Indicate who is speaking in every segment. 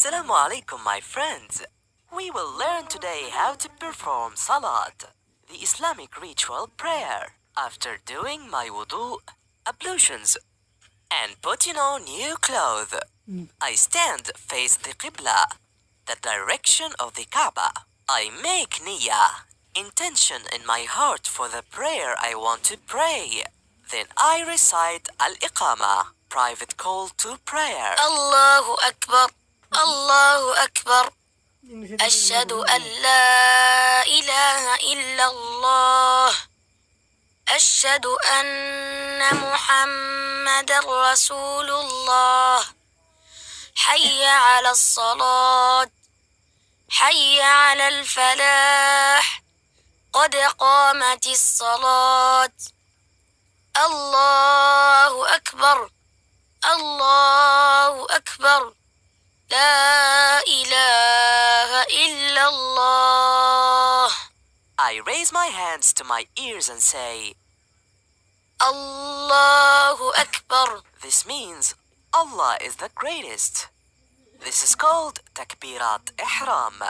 Speaker 1: Assalamu alaikum, my friends. We will learn today how to perform salat, the Islamic ritual prayer, after doing my wudu, ablutions, and putting on new clothes. I stand face the Qibla, the direction of the Kaaba. I make niyyah, intention in my heart for the prayer I want to pray. Then I recite al-Iqama, private call to prayer.
Speaker 2: الله أكبر الله أكبر أشهد أن لا إله إلا الله أشهد أن محمد رسول الله حي على الصلاة حي على الفلاح قد قامت الصلاة الله أكبر الله أكبر لا إله إلا الله.
Speaker 1: I raise my hands to my ears and say,
Speaker 2: الله أكبر.
Speaker 1: This means Allah is the greatest. This is called takbirat ihram.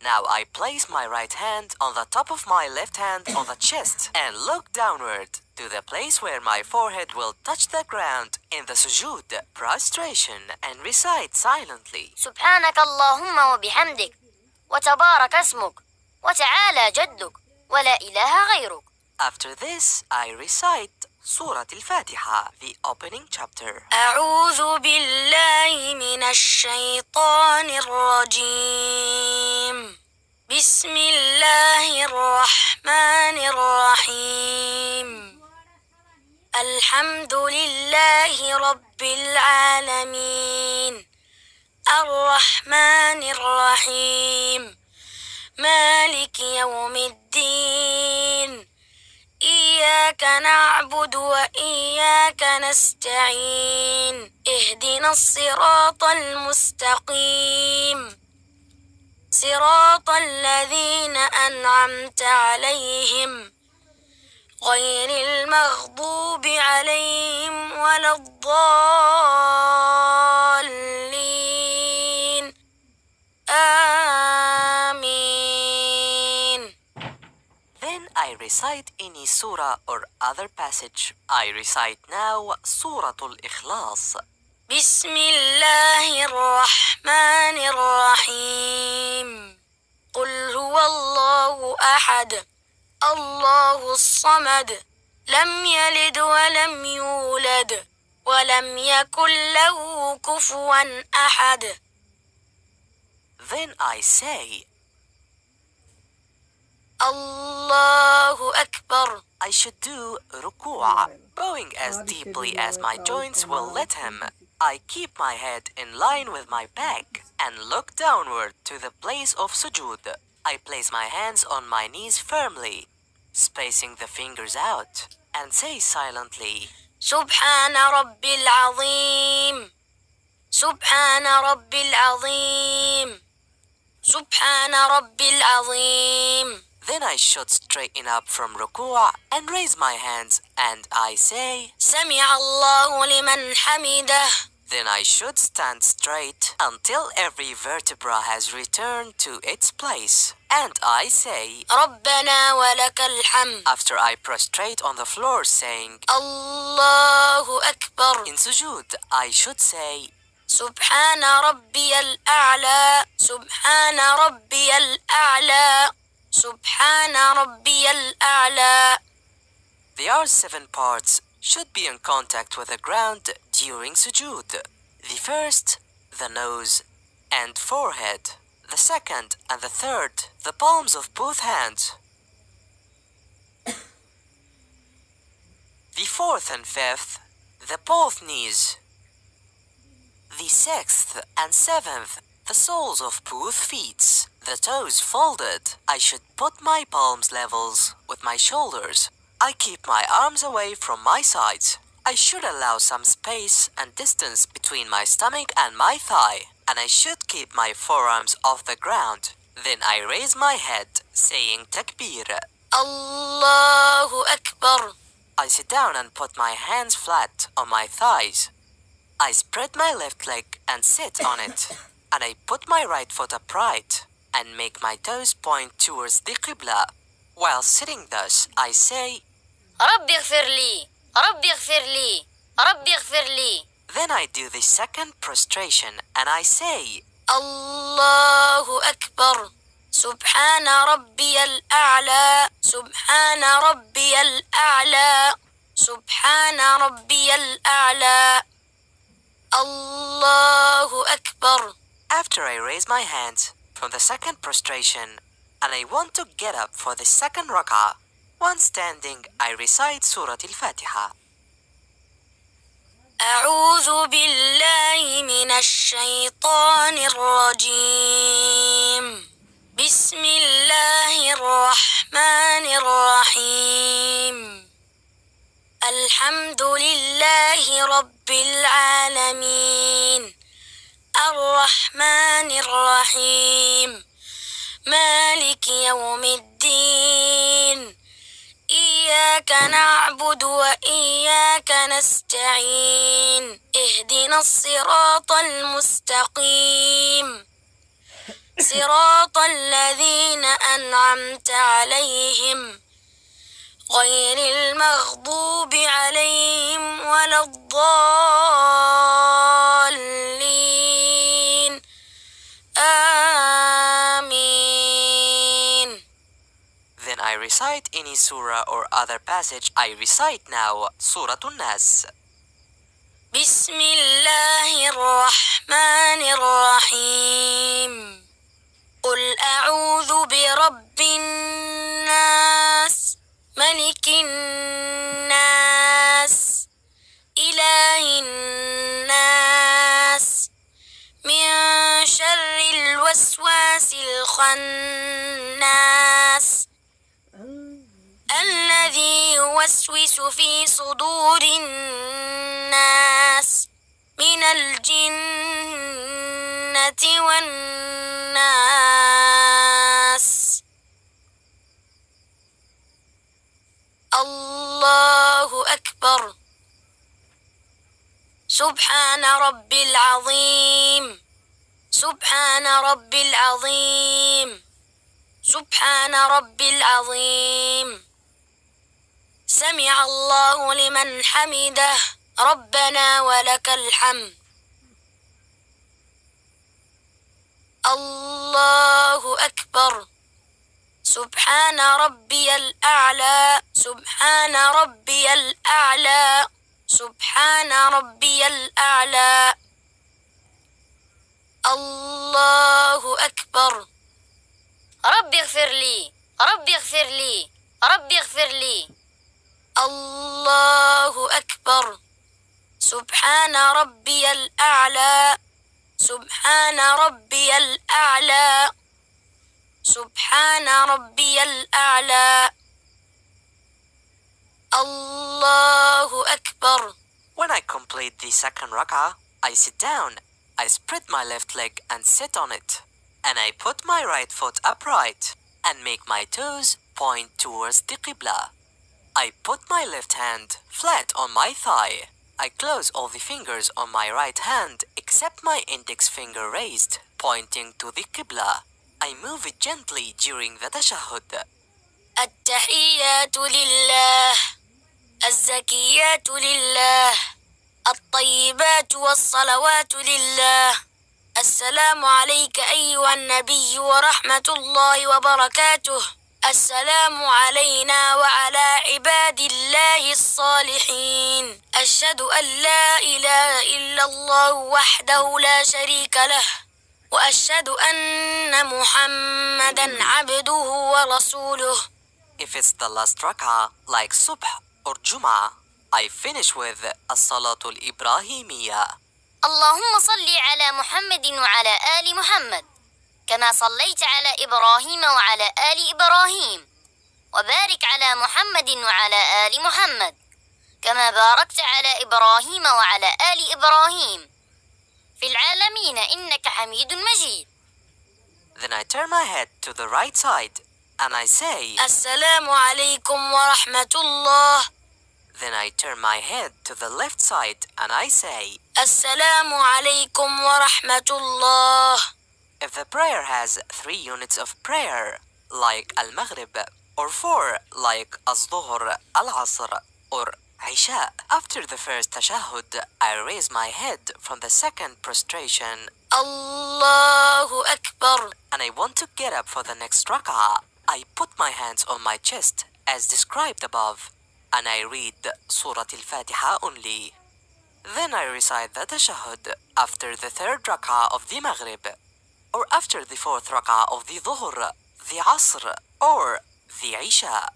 Speaker 1: Now I place my right hand on the top of my left hand on the chest and look downward to the place where my forehead will touch the ground in the sujood, prostration, and recite silently.
Speaker 2: سبحانك اللهم وبحمدك وتبارك اسمك وتعالى جدك ولا إله غيرك.
Speaker 1: After this, I recite Surah Al-Fatiha, the opening chapter.
Speaker 2: أعوذ بالله من الشيطان الرجيم. بسم الله الرحمن الرحيم. الحمد لله رب العالمين الرحمن الرحيم مالك يوم الدين إياك نعبد وإياك نستعين اهدنا الصراط المستقيم صراط الذين أنعمت عليهم غير المغضوب عليهم ولا الضالين آمين.
Speaker 1: Then I recite any surah or other passage. I recite now Surah Al-Ikhlas.
Speaker 2: بسم الله الرحمن الرحيم قل هو الله أحد الله الصمد لم يلد ولم يولد ولم يكن له كفوا أحد.
Speaker 1: Then I say,
Speaker 2: الله أكبر.
Speaker 1: I should do ruku', bowing as deeply as my joints will let him. I keep my head in line with my back and look downward to the place of sujood. I place my hands on my knees firmly, spacing the fingers out, and say silently,
Speaker 2: سبحان رب العظيم سبحان رب العظيم سبحان رب العظيم.
Speaker 1: Then I should straighten up from ruku' and raise my hands and I say,
Speaker 2: سمع الله لمن حمده.
Speaker 1: Then I should stand straight until every vertebra has returned to its place. And I say,
Speaker 2: ربنا ولك الحمد.
Speaker 1: After I prostrate on the floor saying,
Speaker 2: الله أكبر.
Speaker 1: In sujood, I should say,
Speaker 2: سبحان ربي الأعلى سبحان ربي الأعلى سبحان ربي الأعلى.
Speaker 1: The R 7 parts should be in contact with the ground during sujood. The first, the nose and forehead. The second and the third, the palms of both hands. The fourth and fifth, the both knees. The sixth and seventh, the soles of both feet, the toes folded. I should put my palms levels with my shoulders. I keep my arms away from my sides. I should allow some space and distance between my stomach and my thigh, and I should keep my forearms off the ground. Then I raise my head, saying takbir.
Speaker 2: الله أكبر.
Speaker 1: I sit down and put my hands flat on my thighs. I spread my left leg and sit on it. and I put my right foot upright and make my toes point towards the Qibla. While sitting thus, I say,
Speaker 2: ربي اغفر لي ربي اغفر لي ربي اغفر لي.
Speaker 1: then I do the second prostration and I say,
Speaker 2: الله أكبر سبحان ربي الأعلى سبحان ربي الأعلى سبحان ربي الأعلى الله أكبر.
Speaker 1: After I raise my hands from the second prostration and I want to get up for the second rak'ah, when standing I recite Surah Al-Fatiha.
Speaker 2: أعوذ بالله من الشيطان الرجيم. بسم الله الرحمن الرحيم. الحمد لله رب العالمين الرحمن الرحيم مالك يوم الدين إياك نعبد وإياك نستعين اهدنا الصراط المستقيم صراط الذين أنعمت عليهم غير المغضوب عليهم ولا الضالين آمين.
Speaker 1: Then I recite any surah or other passage. I recite now Surah An-Nas.
Speaker 2: بسم الله الرحمن الرحيم. قل أعوذ برب الناس ملك الناس إله الناس من شر الوسواس الخناس الذي يوسوس في صدور الناس من الجنة والناس. الله أكبر سبحان ربي العظيم سبحان ربي العظيم سبحان ربي العظيم. سمع الله لمن حمده ربنا ولك الحمد. الله أكبر سبحان ربي الأعلى سبحان ربي الأعلى سبحان ربي الأعلى. الله أكبر. ربي اغفر لي ربي اغفر لي ربي اغفر لي. الله أكبر سبحان ربي الأعلى سبحان ربي الأعلى سبحان ربي الأعلى. الله أكبر.
Speaker 1: When I complete the second rak'ah, I sit down. I spread my left leg and sit on it. And I put my right foot upright and make my toes point towards the Qibla. I put my left hand flat on my thigh. I close all the fingers on my right hand except my index finger raised, pointing to the Qibla. I move it gently during the tashahhud.
Speaker 2: التحيات لله الزكيات لله الطيبات والصلوات لله. السلام عليك أيها النبي ورحمة الله وبركاته. السلام علينا وعلى عباد الله الصالحين. أشهد أن لا إله إلا الله وحده لا شريك له وأشهد أن محمدا عبده ورسوله.
Speaker 1: If it's the last rak'ah, like Subh or Jum'ah, I finish with As-Salatul Ibrahimiyya.
Speaker 2: اللهم صل على محمد وعلى آل محمد كما صليت على إبراهيم وعلى آل إبراهيم وبارك على محمد وعلى آل محمد كما باركت على إبراهيم وعلى آل إبراهيم في العالمين إنك حميد مجيد.
Speaker 1: Then I turn my head to the right side and I say,
Speaker 2: السلام عليكم ورحمة الله.
Speaker 1: Then I turn my head to the left side and I say,
Speaker 2: السلام عليكم ورحمة الله.
Speaker 1: If the prayer has 3 units of prayer, like al-maghrib, or 4, like az-zuhr, al-asr, or Isha, after the first tashahhud, I raise my head from the second prostration
Speaker 2: الله أكبر.
Speaker 1: and I want to get up for the next rak'ah. I put my hands on my chest as described above and I read Surah Al-Fatiha only. Then I recite the tashahhud after the third rak'ah of the maghrib, or after the fourth rak'ah of the dhuhr, the asr, or the isha.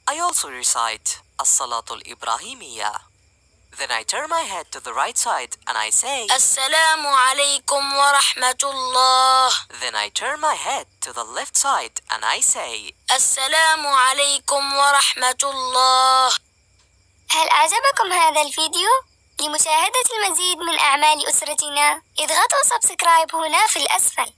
Speaker 1: I also recite as-salatul ibrahimiyya. Then I turn my head to the right side and I say,
Speaker 2: السلام عليكم ورحمة الله.
Speaker 1: Then I turn my head to the left side and I say,
Speaker 2: السلام عليكم ورحمة الله. هل أعجبكم هذا الفيديو؟ لمشاهدة المزيد من أعمال أسرتنا اضغطوا سبسكرايب هنا في الأسفل.